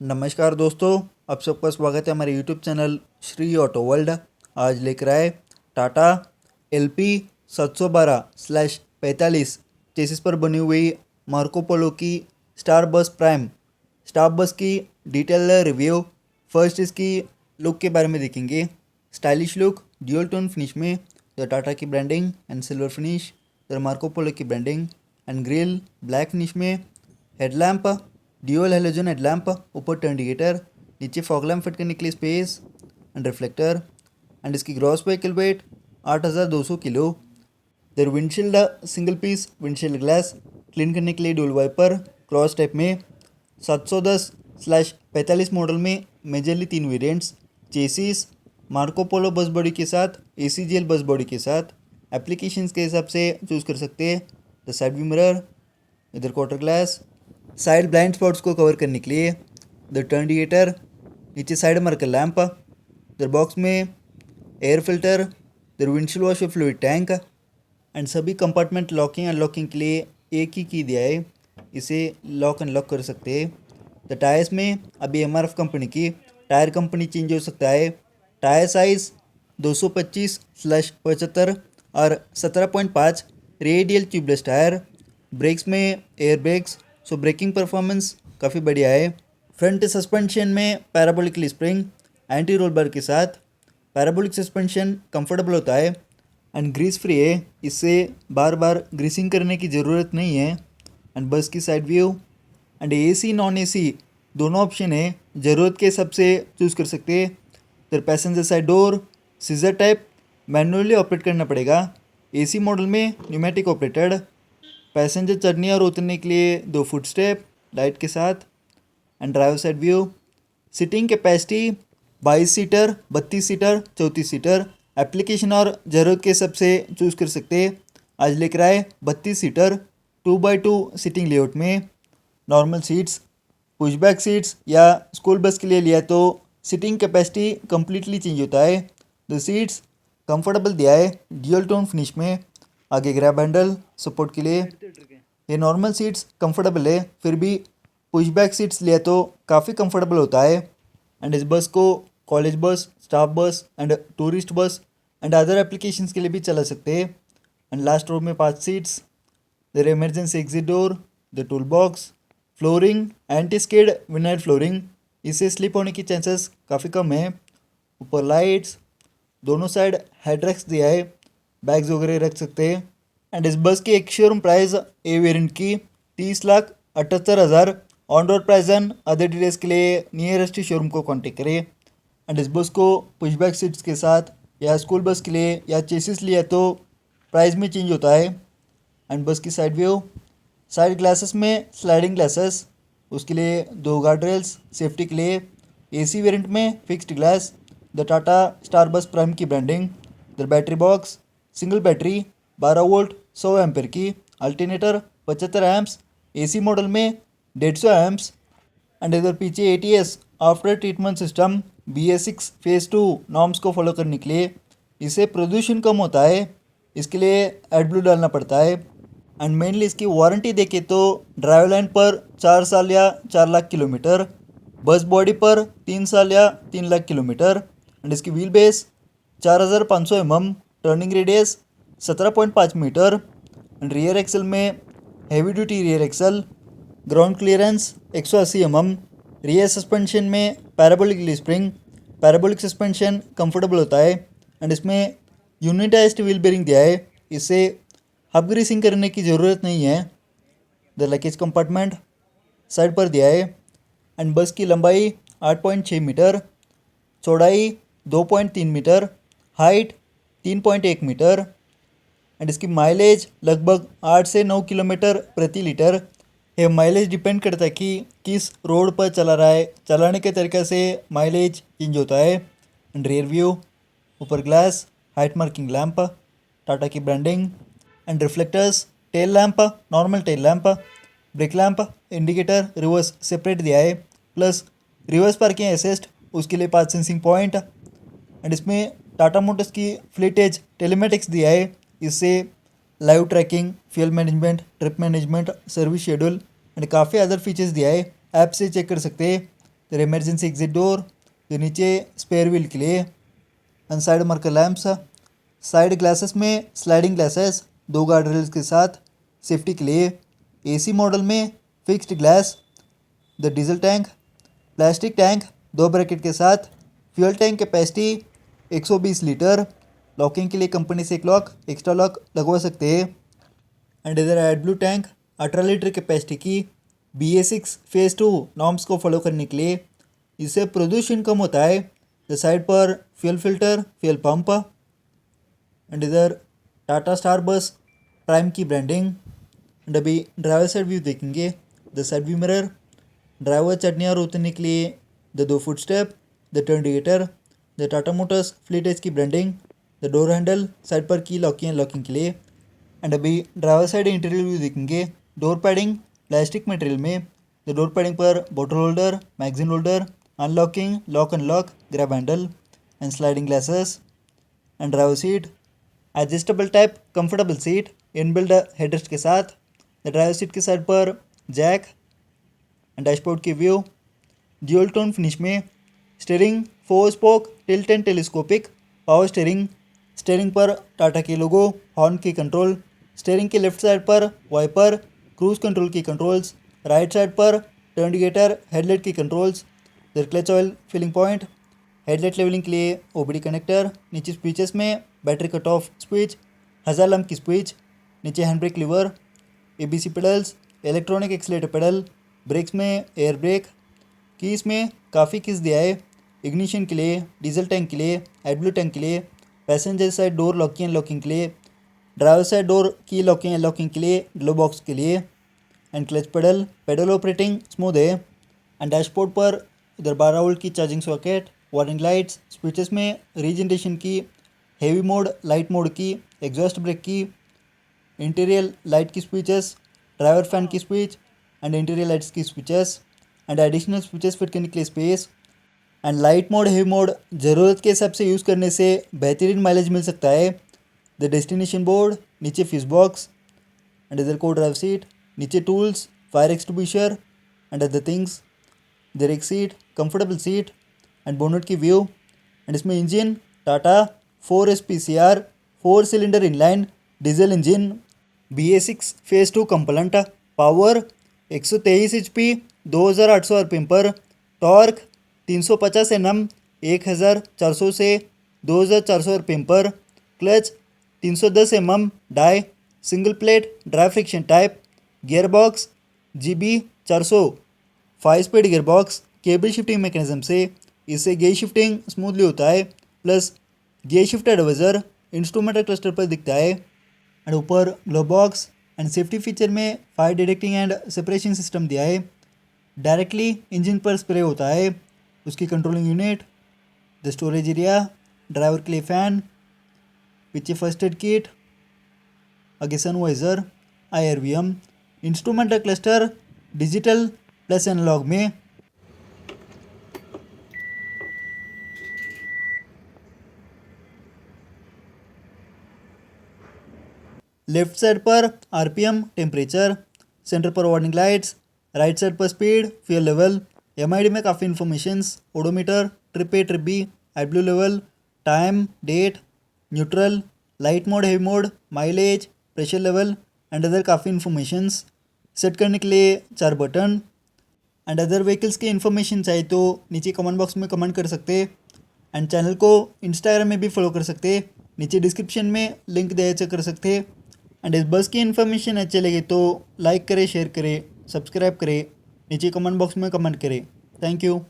नमस्कार दोस्तों, आप सबका स्वागत है हमारे YouTube channel Shri auto world. आज लेकर आए टाटा LP 712/45 चेसिस पर बनी हुई मार्को पोलो की star bus prime. Star bus की डिटेल रिव्यू। फर्स्ट इसकी लुक के बारे में देखेंगे। Stylish look, dual tone finish में द टाटा की branding and silver finish, the Marco Polo की branding and grill black finish में। हेडलैम्प ड्यूअल हेलोजन हेडलैम्प, ऊपर टर्न इंडिकेटर, नीचे फॉग लैम्प फिट करने के लिए स्पेस एंड रिफ्लेक्टर। एंड इसकी gross vehicle weight 8200 kilo. There windshield single piece windshield glass, clean करने के लिए डुअल वाइपर क्रॉस टाइप में। 710/45 मॉडल में majorly 3 variants. Chassis Marco Polo बस बॉडी के साथ ACGL बस बॉडी के साथ एप्लीकेशंस के हिसाब से चूज़ कर सकते हैं। द साइड व्यू मिरर, इधर quarter glass, side blind spots को कवर करने के लिए द टर्न इंडिकेटर, नीचे साइड मार्कर लैंप, इधर बॉक्स में एयर फिल्टर, इधर windshield wash fluid tank and सभी कंपार्टमेंट लॉकिंग अनलॉकिंग के लिए एक ही की दिया है, इसे लॉक अनलॉक कर सकते हैं। द टायर्स में अभी MRF कंपनी की टायर कंपनी चेंज हो सकता है। टायर साइज़ 225/75 और 17.5 रेडियल ट्यूबलेस टायर। ब्रेक्स में एयर ब्रेक्स, सो ब्रेकिंग परफॉर्मेंस काफ़ी बढ़िया है। फ्रंट सस्पेंशन में parabolic spring anti roll bar के साथ। पैराबोलिक सस्पेंशन कंफर्टेबल होता है एंड ग्रीस फ्री है, इससे बार बार ग्रीसिंग करने की ज़रूरत नहीं है। एंड बस की side view and AC non AC दोनों ऑप्शन है, ज़रूरत के हिसाब से चूज़ कर सकते हैं। फिर passenger side door scissor type manually operate करना पड़ेगा। AC मॉडल में न्यूमेटिक ऑपरेटेड। पैसेंजर चढ़ने और उतरने के लिए 2 फुट स्टेप लाइट के साथ। And driver side view, seating capacity 22 seater, 32 seater, 34 seater. Application और ज़रूरत के हिसाब से चूज़ कर सकते हैं। आज लेकर आए 32 सीटर 2x2 सीटिंग लेआउट में। नॉर्मल सीट्स, पुशबैक सीट्स या स्कूल बस के लिए लिया तो सीटिंग कैपेसिटी कम्प्लीटली चेंज होता है। द सीट्स कंफर्टेबल दिया है ड्यूअल टोन फिनिश में। आगे ग्रैब हैंडल सपोर्ट के लिए। ये नॉर्मल सीट्स कंफर्टेबल है, फिर भी पुशबैक सीट्स लिया तो काफ़ी कंफर्टेबल होता है। एंड इस बस को कॉलेज बस, स्टाफ बस and tourist bus and other applications के लिए भी चला सकते हैं। एंड लास्ट रो में 5 seats. There emergency exit door, the tool box, flooring anti skid vinyl flooring, इससे स्लिप होने की चांसेस काफ़ी कम है। ऊपर लाइट्स, दोनों साइड हेडरेक्स दिया है, बैग्स वगैरह रख सकते हैं। एंड इस बस की एक शोरूम प्राइस ए वेरिएंट की 30,78,000। On road price and other details के लिए नियरेस्ट शोरूम को कांटेक्ट करें। एंड इस बस को पुशबैक सीट्स के साथ या स्कूल बस के लिए या चेसिस लिया तो प्राइस में चेंज होता है। एंड बस की साइड व्यू, साइड ग्लासेस में स्लाइडिंग ग्लासेस, उसके लिए 2 गार्ड रेल्स सेफ्टी के लिए। AC वेरिएंट में fixed glass. The Tata star bus prime की branding. The battery box single battery 12 volt 100 ampere की। Alternator 75 amps. AC मॉडल में 150 एम्प्स। एंड इधर पीछे ATS after treatment system BS6 phase 2 norms को follow करने के लिए, इससे प्रदूषण कम होता है, इसके लिए एडब्लू डालना पड़ता है। एंड मेनली इसकी वारंटी देखें तो ड्राइव लाइन पर 4 साल या 4 लाख किलोमीटर, बस बॉडी पर 3 साल या 3 लाख किलोमीटर। एंड इसकी wheel base 4500 mm, turning radius 17.5 metre. And rear axle में heavy duty rear axle, ground clearance 180 mm। Rear suspension में parabolic spring, parabolic suspension comfortable होता है। एंड इसमें यूनिटाइज्ड व्हील बेरिंग दिया है, इससे हब ग्रीसिंग करने की ज़रूरत नहीं है। द लगेज कंपार्टमेंट साइड पर दिया है। एंड बस की लंबाई 8.6 मीटर, चौड़ाई 2.3 मीटर, हाइट 3.1 मीटर। एंड इसकी माइलेज लगभग 8 से 9 किलोमीटर प्रति लीटर है। माइलेज डिपेंड करता है कि किस रोड पर चला रहा है, चलाने के तरीके से माइलेज चेंज होता है। एंड रियर व्यू, ऊपर glass, height marking lamp, Tata की branding and reflectors, tail lamp, normal tail lamp, brake lamp, indicator reverse separate दिया है, प्लस रिवर्स पार्किंग असिस्ट, उसके लिए पाथ सेंसिंग पॉइंट। एंड इसमें टाटा मोटर्स की फ्लीट एज टेलीमेटिक्स दिया है, इससे live tracking, fuel management, trip management, service schedule and काफ़ी अदर फीचर्स दिया है, ऐप से चेक कर सकते हैं। इधर इमरजेंसी एग्जिट डोर, जो नीचे स्पेयर व्हील के लिए, and side marker lamps. Side glasses में स्लाइडिंग ग्लासेस 2 गार्ड रेल्स के साथ सेफ्टी के लिए। एसी मॉडल में fixed glass. The diesel tank, plastic tank 2 bracket के साथ। Fuel tank capacity 120 litre. Locking के लिए कंपनी से एक लॉक एक्स्ट्रा लॉक लगवा सकते हैं। एंड इधर एडब्लू टैंक 18 लीटर कैपेसिटी की, BS6 फेज़ 2 नॉर्म्स को फॉलो करने के लिए। इससे प्रदूषण कम होता है। द साइड पर fuel filter, fuel pump. And इधर टाटा स्टार बस प्राइम की ब्रांडिंग। एंड अभी ड्राइवर साइड व्यू देखेंगे। The side view mirror, driver चढ़ने और उतरने के लिए the 2 foot step, the turn indicator, the Tata Motors fleet edge की branding. The door handle, side पर की लॉकिंग एंड लॉकिंग के लिए। एंड अभी ड्राइवर साइड इंटीरियर व्यू देखेंगे। डोर पैडिंग प्लास्टिक मटेरियल में। द डोर पैडिंग पर बोतल holder, magazine holder, unlocking, lock unlock, grab handle and sliding glasses. And driver seat adjustable type comfortable seat inbuilt headrest के साथ। The driver seat के side पर Jack and dashboard की view dual tone finish में। Steering 4 spoke tilt and telescopic power steering. Steering पर टाटा के लोगो, horn की control. Steering के लेफ्ट साइड पर वाइपर, क्रूज कंट्रोल की कंट्रोल्स। राइट साइड पर टर्न इंडिकेटर, हेडलाइट की controls. Clutch oil filling point, headlight levelling के लिए OBD कनेक्टर। नीचे स्विचेस में battery cut off switch, 1000 lamp की स्विच। नीचे hand brake lever, ABC pedals, electronic accelerator pedal. Brakes में air brake. Keys में काफ़ी कीज दिया है। इग्निशन के लिए, डीजल टैंक के लिए, एडब्लू टैंक के लिए, passenger side door locking and locking के लिए, ड्राइवर साइड डोर की लॉकिंग एंड लॉकिंग के लिए, ग्लो बॉक्स के लिए। And clutch pedal, pedal operating smooth है। एंड डैशबोर्ड पर इधर 12 वोल्ट की charging socket, warning lights. Switches में रीजनरेशन की, हेवी मोड, लाइट मोड की, एग्जॉस्ट ब्रेक की, इंटीरियर लाइट की स्विचेस, ड्राइवर फैन की स्विच एंड इंटीरियर लाइट्स की switches. And additional switches fit करने के लिए space. And light mode, heavy mode ज़रूरत के हिसाब से यूज़ करने से बेहतरीन माइलेज मिल सकता है। द डेस्टिनेशन बोर्ड, नीचे फ्यूज बॉक्स एंड इधर को ड्राइव सीट, नीचे tools, fire extinguisher and other things. इधर एक seat, comfortable seat and bonnet की व्यू। एंड इसमें engine Tata 4SPCR 4 cylinder inline diesel engine, BS6 phase 2 component. Power 123 HP 2800 RPM पर। Torque 350 Nm 1400 से 2400 RPM पर। Clutch 310 mm dia, single plate dry friction type. Gear box GB 400 5 speed gear box, cable shifting mechanism से। इससे gear shifting smoothly होता है। Plus gear shift advisor instrumental cluster पर दिखता है। एंड ऊपर glow box and safety feature में fire detecting and separation system दिया है। डायरेक्टली इंजन पर स्प्रे होता है। उसकी controlling unit, the storage area, driver के लिए फ़ैन, पीछे फर्स्ट एड किट, आगे sun visor, IRVM, instrumental cluster digital plus analog में। लेफ्ट साइड पर RPM, टेम्परेचर। सेंटर पर वार्निंग लाइट्स। राइट साइड पर स्पीड, फ्यूल लेवल। MID में काफ़ी informations, odometer, trip A, trip B, AdBlue level, time, date, neutral, light mode, heavy mode, mileage, pressure level and other काफ़ी informations. Set करने के लिए 4 button. And other vehicles की information चाहिए तो नीचे कमेंट बॉक्स में कमेंट कर सकते। एंड चैनल को इंस्टाग्राम में भी फॉलो कर सकते। नीचे डिस्क्रिप्शन में लिंक दे कर सकते। एंड इस बस की इन्फॉर्मेशन अच्छी लगे तो लाइक करें, शेयर करें, सब्सक्राइब करें, नीचे कमेंट बॉक्स में कमेंट करें। Thank you.